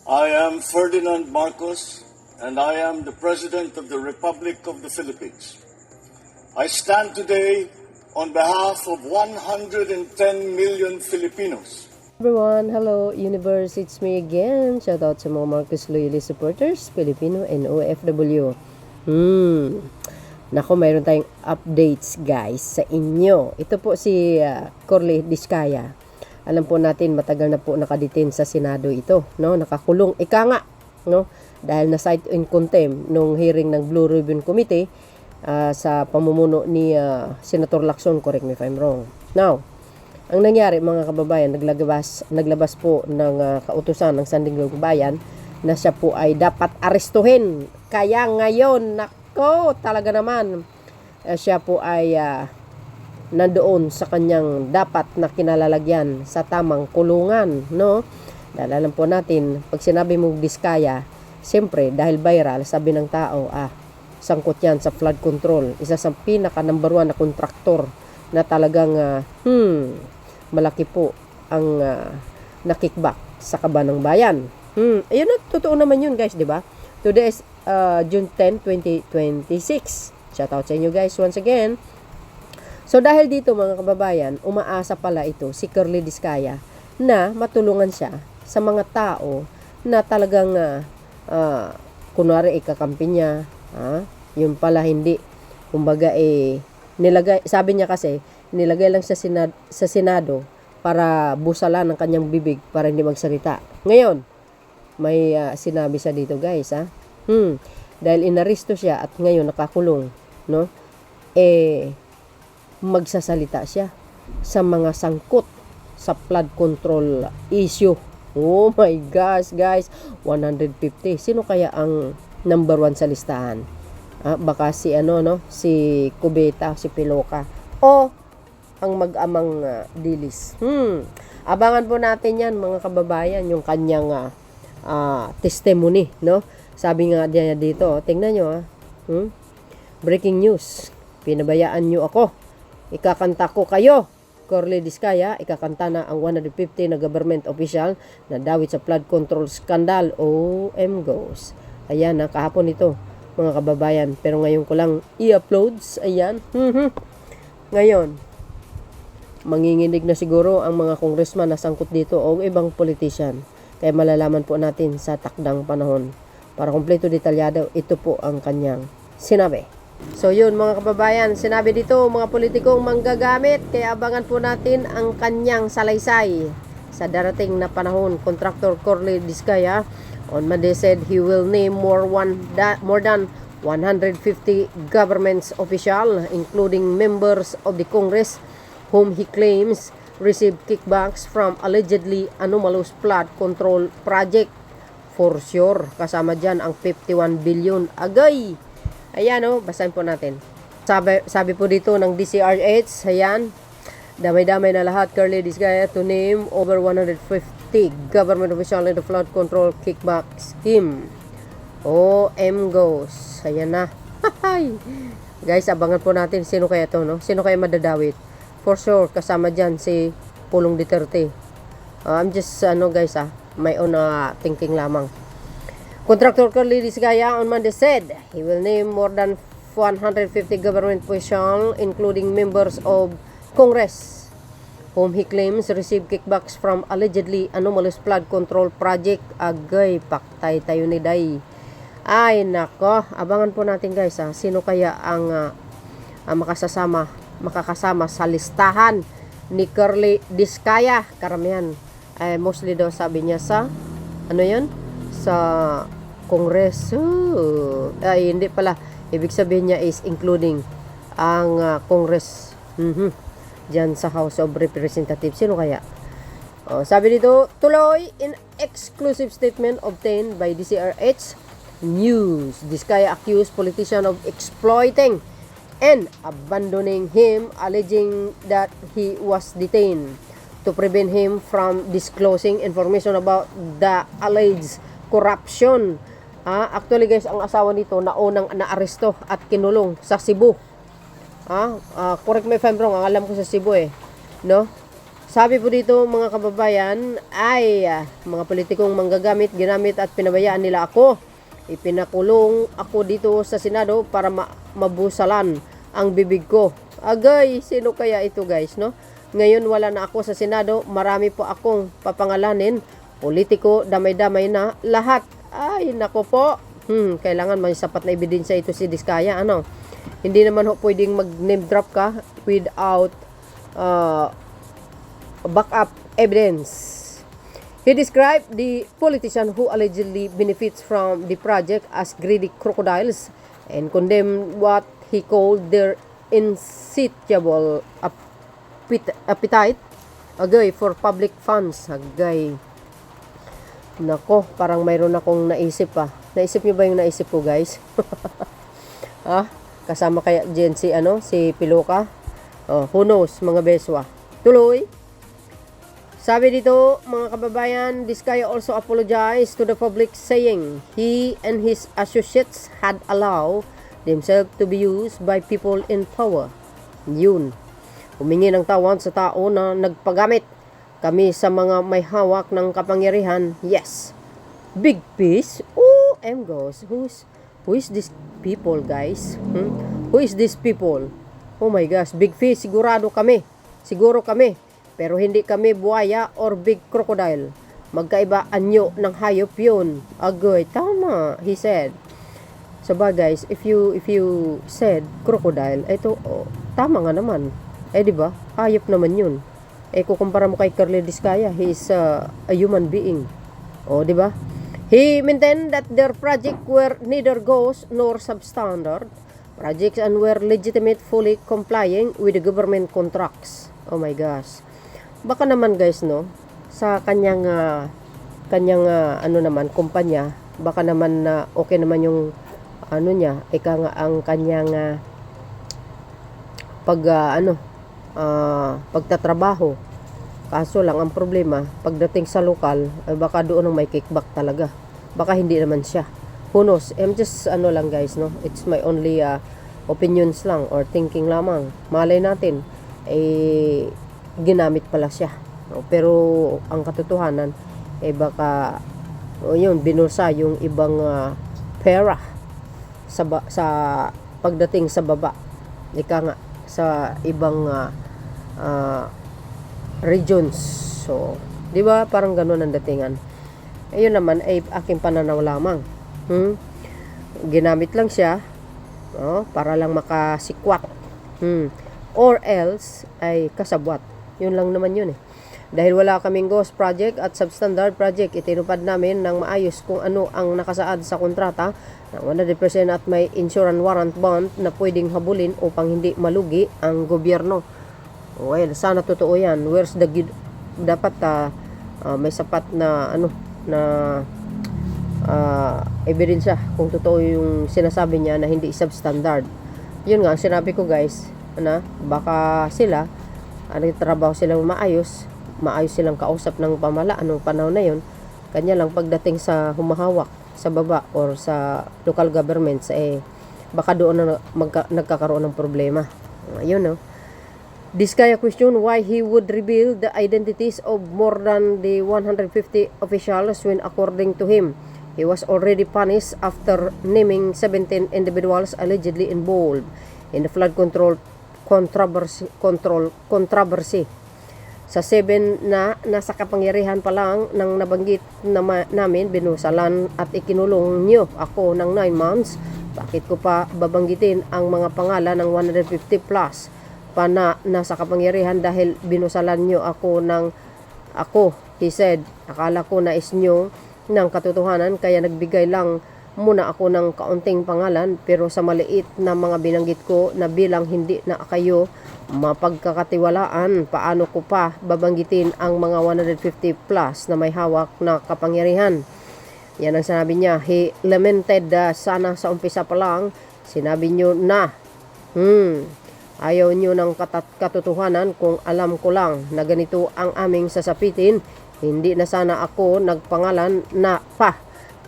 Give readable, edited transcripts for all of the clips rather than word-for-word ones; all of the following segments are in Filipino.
I am Ferdinand Marcos, and I am the President of the Republic of the Philippines. I stand today on behalf of 110 million Filipinos. Everyone, hello universe, it's me again. Shout out sa mga Marcos Loyalist supporters, Filipino and OFW. Nako, mayroon tayong updates guys sa inyo. Ito po si Corley Diskaya. Alam po natin matagal na po nakadetain sa Senado ito, no? Nakakulong ika nga, no? Dahil na cite in contempt nung hearing ng Blue Ribbon Committee sa pamumuno ni Senator Lacson, correct me if I'm wrong. Now, ang nangyari mga kababayan, naglabas po ng kautusan ng Sandiganang Bayan na siya po ay dapat arestuhin. Kaya ngayon, nako, talaga naman, siya po ay nandoon sa kanyang dapat na kinalalagyan sa tamang kulungan, no? Dahil alam po natin, pag sinabi mong Diskaya, siyempre, dahil viral, sabi ng tao, sangkot yan sa flood control. Isa sa pinaka number 1 na kontraktor na talagang, malaki po ang nakickback sa kaban ng bayan. Ayun na, totoo naman yun guys, di ba? Today is June 10, 2026. Shout out sa inyo guys once again. So dahil dito mga kababayan, umaasa pala ito si Corley Diskaya na matulungan siya sa mga tao na talagang kunwari ikakampi niya, yun pala hindi. Kumbaga nilagay, sabi niya kasi nilagay lang sa Senado para busalan ang kanyang bibig para hindi magsalita. Ngayon, may sinabi siya dito guys, dahil inaresto siya at ngayon nakakulong, no? Magsasalita siya sa mga sangkot sa flood control issue. Oh my gosh, guys, 150. Sino kaya ang number 1 sa listahan? Baka si si Cubeta, si Piloca, o ang mag-amang Dilis. Abangan po natin yan mga kababayan, yung kanyang testimony, no? Sabi nga niya dito, tingnan nyo, breaking news, pinabayaan nyo ako, ikakanta ko kayo. Corley Diskaya, ikakanta na ang 150 na government official na dawit sa flood control scandal. OM goes. Ayan, kahapon ito mga kababayan, pero ngayon ko lang i-uploads. Ayan. Ngayon, manginginig na siguro ang mga congressman na sangkot dito o ibang politician. Kaya malalaman po natin sa takdang panahon. Para kumpleto detalyado, ito po ang kanyang sinabi. So yun mga kababayan, sinabi dito mga politikong manggagamit, kaya abangan po natin ang kanyang salaysay sa darating na panahon. Contractor Corley Diskaya on Monday said he will name more than 150 government official, including members of the Congress whom he claims received kickbacks from allegedly anomalous flood control project. For sure, kasama dyan ang 51 billion agay. Ayan basahin po natin. Sabi po dito ng DCRH, ayan, damay-damay na lahat, Corley Diskaya to name over 150 government official in the flood control kickback scheme. OM goes. Ayan na. Guys, abangan po natin sino kaya to, no? Sino kaya madadawit? For sure, kasama dyan si Pulong Duterte. I'm just, guys, my own thinking lamang. Contractor Corley Diskaya on Monday said he will name more than 150 government officials, including members of Congress, whom he claims received kickbacks from allegedly anomalous flood control project. Agay, paktay tayo ni Day. Ay, nako. Abangan po natin guys, sino kaya ang makakasama sa listahan ni Corley Diskaya. Karamihan, mostly daw sabi niya sa, sa Congress. Ay, hindi pala. Ibig sabihin niya is including ang Congress. Diyan sa House of Representatives. Sino kaya? Sabi dito, tuloy in exclusive statement obtained by DCRH News, Diskaya accused politician of exploiting and abandoning him, alleging that he was detained to prevent him from disclosing information about the alleged corruption. Actually guys, ang asawa nito naunang naaresto at kinulong sa Cebu. Correct me if I'm wrong, ang alam ko sa Cebu no? Sabi po dito mga kababayan ay mga politikong manggagamit, ginamit at pinabayaan nila ako. Ipinakulong ako dito sa Senado para mabusalan ang bibig ko. Agay, sino kaya ito guys, no? Ngayon wala na ako sa Senado, marami po akong papangalanin. Politiko, damay-damay na lahat. Ay, nako po. Kailangan may sapat na ebidensya ito si Diskaya, ano? Hindi naman ho pwedeng mag-name drop ka without backup evidence. He described the politician who allegedly benefits from the project as greedy crocodiles and condemned what he called their insatiable appetite agay for public funds. Agay. Nako, parang mayroon akong naisip pa. Naisip niyo ba yung naisip ko, guys? Kasama kaya dyan si, si Piloka? Who knows, mga beswa. Tuloy. Sabi dito, mga kababayan, Diskaya also apologized to the public saying he and his associates had allowed themselves to be used by people in power. Yun. Humingi ng tawad sa tao na nagpagamit kami sa mga may hawak ng kapangyarihan. Yes. Big piece. Goes. Who is this people, guys? Who is this people? Oh my gosh, big fish. Siguro kami. Pero hindi kami buhaya or big crocodile. Magkaiba anyo ng hayop yun. Agoy, tama, he said. So ba guys, if you said crocodile, ito, tama nga naman. Di ba? Hayop naman yun. Kukumpara mo kay Curly Diskaya, he is a human being. Di ba? He maintained that their project were neither ghost nor substandard projects and were legitimate, fully complying with the government contracts. Oh my gosh. Baka naman guys, no, sa kanyang kumpanya, baka naman okay naman yung niya, ang kanyang pagtatrabaho. Kaso lang ang problema, pagdating sa lokal, baka doon ang may kickback talaga. Baka hindi naman siya. Who knows? I'm just lang guys, no. It's my only opinions lang or thinking lamang. Malay natin ginamit pala siya. Pero ang katotohanan baka yun binusa yung ibang pera sa pagdating sa baba. Sa ibang regions. So, 'di ba? Parang ganoon ang datingan. Ayun naman ay aking pananaw lamang. Ginamit lang siya para lang makasikwat. Or else ay kasabwat. Yun lang naman yun Dahil wala kaming ghost project at substandard project, itinupad namin ng maayos kung ano ang nakasaad sa kontrata na 100% at may insurance warrant bond na pwedeng habulin upang hindi malugi ang gobyerno. Well, sana totoo yan. Where's the dapat may sapat na ebidensya kung totoo yung sinasabi niya na hindi substandard. Yun nga, sinabi ko guys, baka sila nagtatrabaho silang maayos silang kausap ng pamahalaan noong panahon na yun. Kanya lang pagdating sa humahawak sa baba or sa local governments, baka doon na nagkakaroon ng problema. Ayun, no. Diskaya question why he would reveal the identities of more than the 150 officials when according to him, he was already punished after naming 17 individuals allegedly involved in the flood control controversy. Sa 7 na nasa kapangyarihan pa lang nang nabanggit namin, binusalan at ikinulong niyo ako ng 9 months. Bakit ko pa babanggitin ang mga pangalan ng 150 plus pa na nasa kapangyarihan dahil binusalan nyo ako he said. Akala ko nais nyo ng katotohanan kaya nagbigay lang muna ako ng kaunting pangalan, pero sa maliit na mga binanggit ko na bilang hindi na kayo mapagkakatiwalaan, paano ko pa babanggitin ang mga 150 plus na may hawak na kapangyarihan. Yan ang sinabi niya. He lamented sana sa umpisa pa lang sinabi nyo na ayaw nyo ng katotohanan kung alam ko lang na ganito ang aming sasapitin. Hindi na sana ako nagpangalan na pa,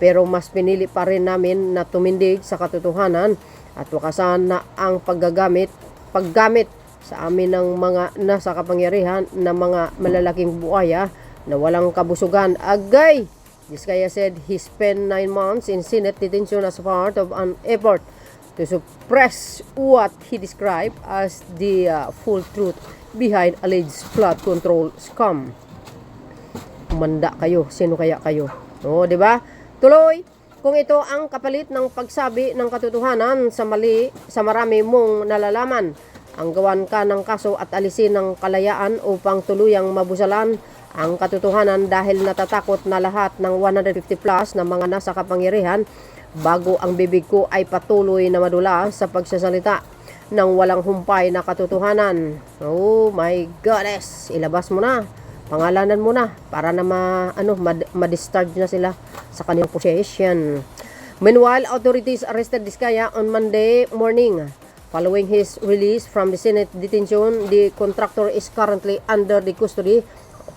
pero mas pinili pa rin namin na tumindig sa katotohanan at wakasan na ang paggamit sa amin ng mga nasa kapangyarihan na mga malalaking buhaya na walang kabusugan. Agay! Diskaya said he spent 9 months in Senate detention as part of an effort to suppress what he described as the full truth behind alleged flood control scam. Umanda kayo, sino kaya kayo? O, di ba? Tuloy, kung ito ang kapalit ng pagsabi ng katotohanan sa mali sa marami mong nalalaman, ang gawan ka ng kaso at alisin ng kalayaan upang tuluyang mabusalan ang katotohanan dahil natatakot na lahat ng 150 plus na mga nasa kapangyarihan bago ang bibig ko ay patuloy na madula sa pagsasalita ng walang humpay na katotohanan. Oh my goodness, ilabas mo na, pangalanan mo na para na ma-discharge na sila sa kanilang position. Meanwhile, authorities arrested Diskaya on Monday morning. Following his release from the Senate detention, the contractor is currently under the custody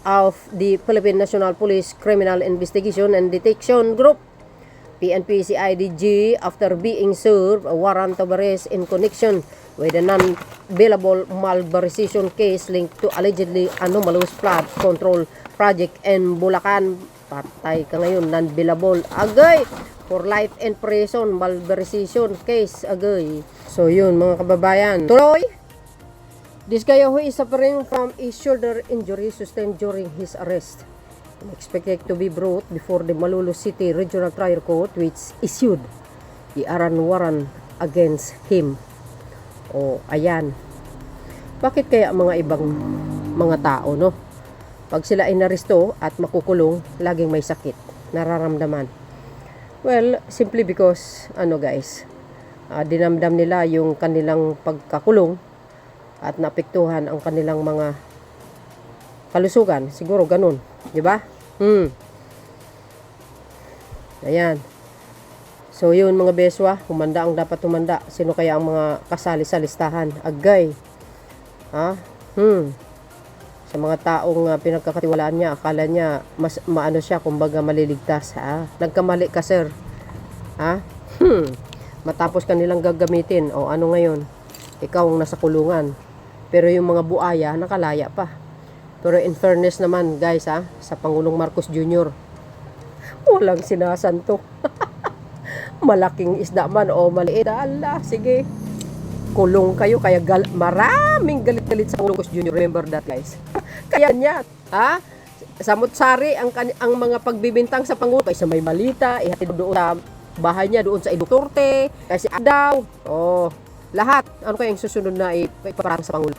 of the Philippine National Police Criminal Investigation and Detection Group, PNP-CIDG, after being served a warrant of arrest in connection with a non-billable malversation case linked to allegedly anomalous flood control project in Bulacan. Patay ka ngayon, non-billable. Agay! For life in prison, malversation case. Agay. So yun mga kababayan. Tuloy! This guy who is suffering from a shoulder injury sustained during his arrest and expected to be brought before the Malolos City Regional Trial Court, which issued the arrest warrant against him. O, ayan. Bakit kaya mga ibang mga tao, no? Pag sila ay naresto at makukulong, laging may sakit, nararamdaman. Well, simply because, guys, dinamdam nila yung kanilang pagkakulong at naapektuhan ang kanilang mga kalusugan. Siguro ganun, di ba? Ayan. So yun mga beswa, humanda ang dapat humanda. Sino kaya ang mga kasali sa listahan? Agay. Sa mga taong pinagkakatiwalaan niya, akala niya mas maano siya, kumbaga maliligtas. Nagkamali ka, sir. Matapos kanilang gagamitin, o ano ngayon? Ikaw ang nasa kulungan. Pero yung mga buaya, nakalaya pa. Pero in fairness naman, guys, sa Pangulong Marcos Jr., walang sinasanto. Malaking isda man o maliit. Allah, sige. Kulong kayo, kaya maraming galit-galit sa Pangulong Marcos Jr. Remember that, guys. Kaya niya, samot-sari ang mga pagbibintang sa Pangulo. Kaysa may malita, ihatid doon sa bahay niya, doon sa Duterte, kasi daw, lahat. Ano kaya yung susunod na ipaparang sa Pangulo?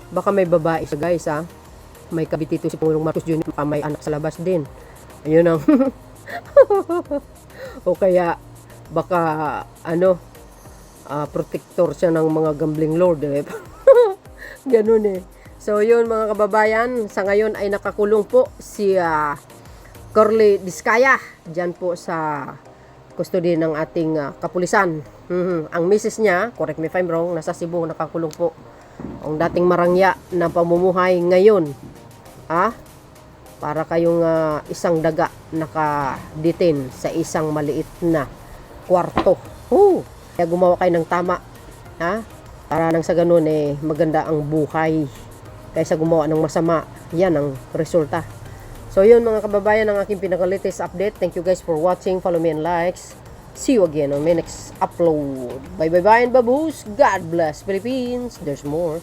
Baka may babae siya, guys, may kabitito si Pangulong Marcos Jr. May anak sa labas din. Ayun ang o kaya baka protector siya ng mga gambling lord, ganun So yun mga kababayan, sa ngayon ay nakakulong po si Curly Diskaya dyan po sa custody ng ating kapulisan. Ang misis niya, correct me if I'm wrong, nasa Cebu, nakakulong po. Ang dating marangya na pamumuhay ngayon, para kayong isang daga naka-detain sa isang maliit na kwarto. Kaya gumawa kayo ng tama, para nang sa ganun maganda ang buhay kaysa gumawa ng masama. Yan ang resulta. So yun mga kababayan, ang aking pinaka-latest update. Thank you guys for watching. Follow me and likes. See you again on my next upload. Bye bye bye and baboos. God bless Philippines. There's more.